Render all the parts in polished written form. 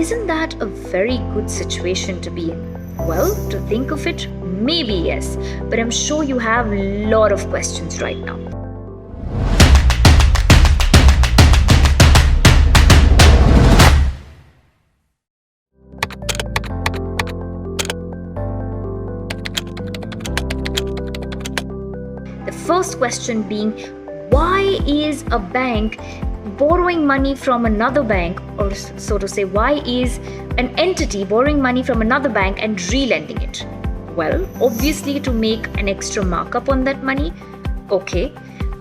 Isn't that a very good situation to be in? Well, to think of it, maybe yes, but I'm sure you have a lot of questions right now. The first question being, why is a bank borrowing money from another bank, or so to say, why is an entity borrowing money from another bank and re-lending it? Well, obviously to make an extra markup on that money. Okay,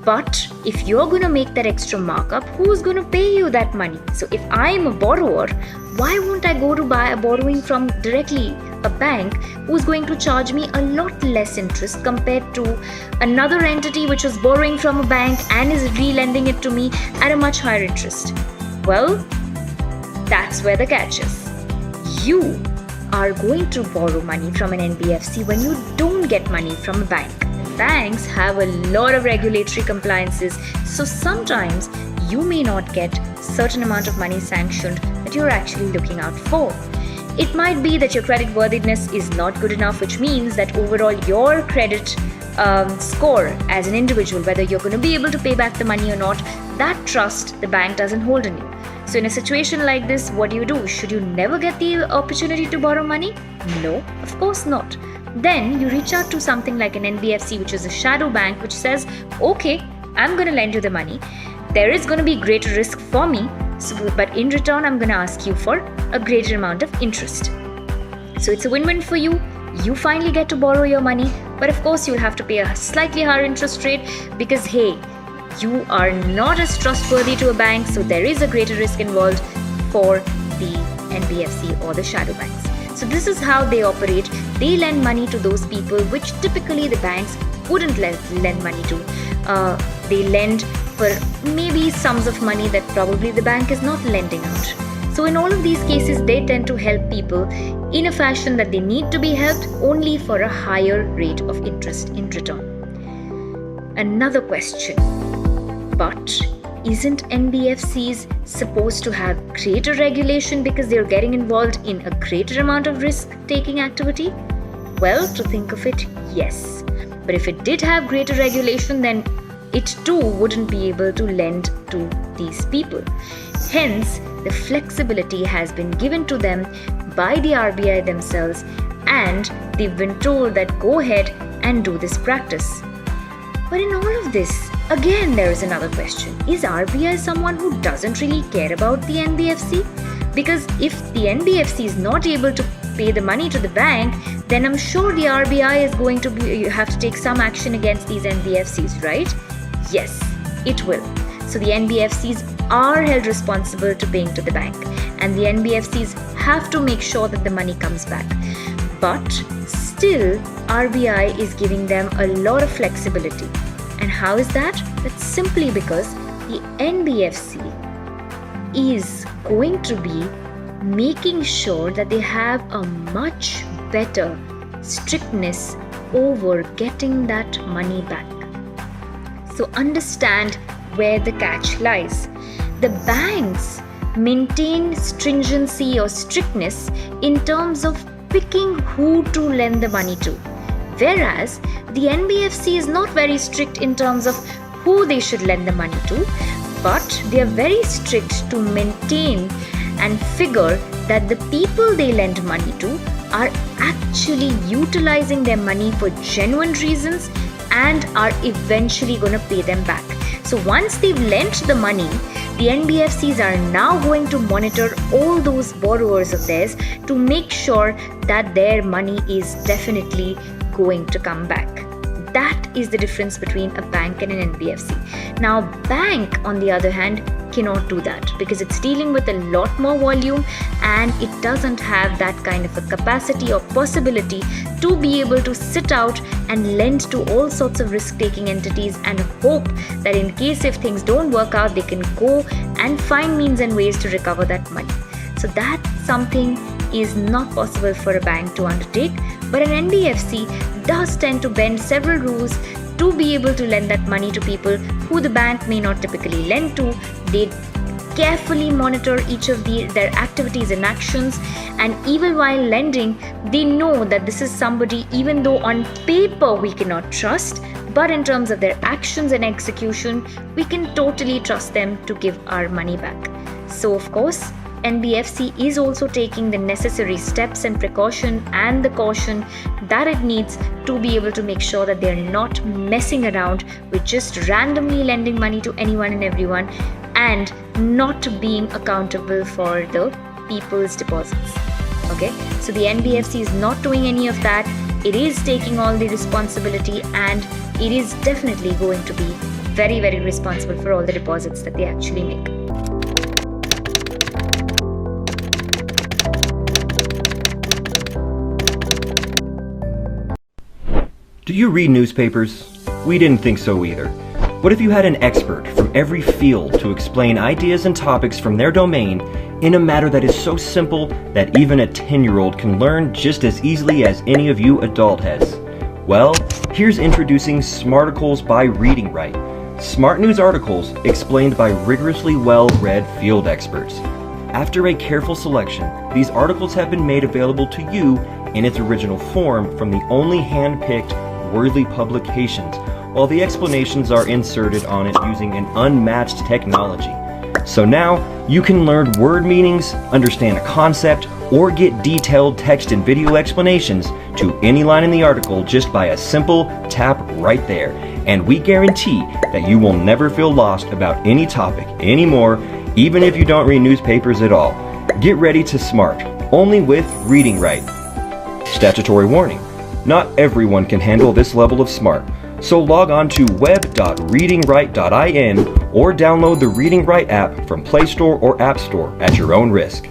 but if you're going to make that extra markup, who's going to pay you that money? So if I'm a borrower, why won't I go to borrowing from directly a bank who's going to charge me a lot less interest compared to another entity which was borrowing from a bank and is re-lending it to me at a much higher interest? Well, that's where the catch is. You are going to borrow money from an NBFC when you don't get money from a bank. Banks have a lot of regulatory compliances, so sometimes you may not get certain amount of money sanctioned that you're actually looking out for. It might be that your credit worthiness is not good enough, which means that overall your credit score as an individual, whether you're going to be able to pay back the money or not, that trust the bank doesn't hold in you. So in a situation like this, what do? Should you never get the opportunity to borrow money? No, of course not. Then you reach out to something like an NBFC, which is a shadow bank, which says, okay, I'm going to lend you the money. There is going to be greater risk for me, but in return, I'm going to ask you for a greater amount of interest. So it's a win-win for you. You finally get to borrow your money, but of course you'll have to pay a slightly higher interest rate because, hey, you are not as trustworthy to a bank, so there is a greater risk involved for the NBFC or the shadow banks. So this is how they operate. They lend money to those people which typically the banks wouldn't lend money to. They lend for maybe sums of money that probably the bank is not lending out. So in all of these cases, they tend to help people in a fashion that they need to be helped, only for a higher rate of interest in return. Another question. But isn't NBFCs supposed to have greater regulation because they're getting involved in a greater amount of risk-taking activity? Well, to think of it, yes. But if it did have greater regulation, then it too wouldn't be able to lend to these people. Hence, the flexibility has been given to them by the RBI themselves, and they've been told that go ahead and do this practice. But in all of this, again, there is another question. Is RBI someone who doesn't really care about the NBFC? Because if the NBFC is not able to pay the money to the bank, then I'm sure the RBI is going to have to take some action against these NBFCs, right? Yes, it will. So the NBFCs are held responsible to paying to the bank, and the NBFCs have to make sure that the money comes back. But still, RBI is giving them a lot of flexibility. And how is that? That's simply because the NBFC is going to be making sure that they have a much better strictness over getting that money back. So understand where the catch lies. The banks maintain stringency or strictness in terms of picking who to lend the money to, whereas the NBFC is not very strict in terms of who they should lend the money to, but they are very strict to maintain and figure that the people they lend money to are actually utilizing their money for genuine reasons and are eventually going to pay them back. So once they've lent the money, the NBFCs are now going to monitor all those borrowers of theirs to make sure that their money is definitely going to come back. That is the difference between a bank and an NBFC. Now, bank, on the other hand, cannot do that because it's dealing with a lot more volume and it doesn't have that kind of a capacity or possibility to be able to sit out and lend to all sorts of risk-taking entities and hope that in case if things don't work out, they can go and find means and ways to recover that money. So that something is not possible for a bank to undertake, but an NBFC does tend to bend several rules to be able to lend that money to people who the bank may not typically lend to. They carefully monitor each of their activities and actions, and even while lending, they know that this is somebody, even though on paper we cannot trust, but in terms of their actions and execution, we can totally trust them to give our money back. So of course, NBFC is also taking the necessary steps and precaution and the caution that it needs to be able to make sure that they're not messing around with just randomly lending money to anyone and everyone and not being accountable for the people's deposits. Okay, so the NBFC is not doing any of that. It is taking all the responsibility, and it is definitely going to be very, very responsible for all the deposits that they actually make. Do you read newspapers? We didn't think so either. What if you had an expert from every field to explain ideas and topics from their domain in a matter that is so simple that even a 10-year-old can learn just as easily as any of you adult heads? Well, here's introducing Smarticles by Reading Right. Smart news articles explained by rigorously well-read field experts. After a careful selection, these articles have been made available to you in its original form from the only hand-picked worthy publications, while the explanations are inserted on it using an unmatched technology. So now, you can learn word meanings, understand a concept, or get detailed text and video explanations to any line in the article just by a simple tap right there. And we guarantee that you will never feel lost about any topic anymore, even if you don't read newspapers at all. Get ready to smart, only with Reading Right. Statutory warning. Not everyone can handle this level of smart, so log on to web.readingright.in or download the Reading Right app from Play Store or App Store at your own risk.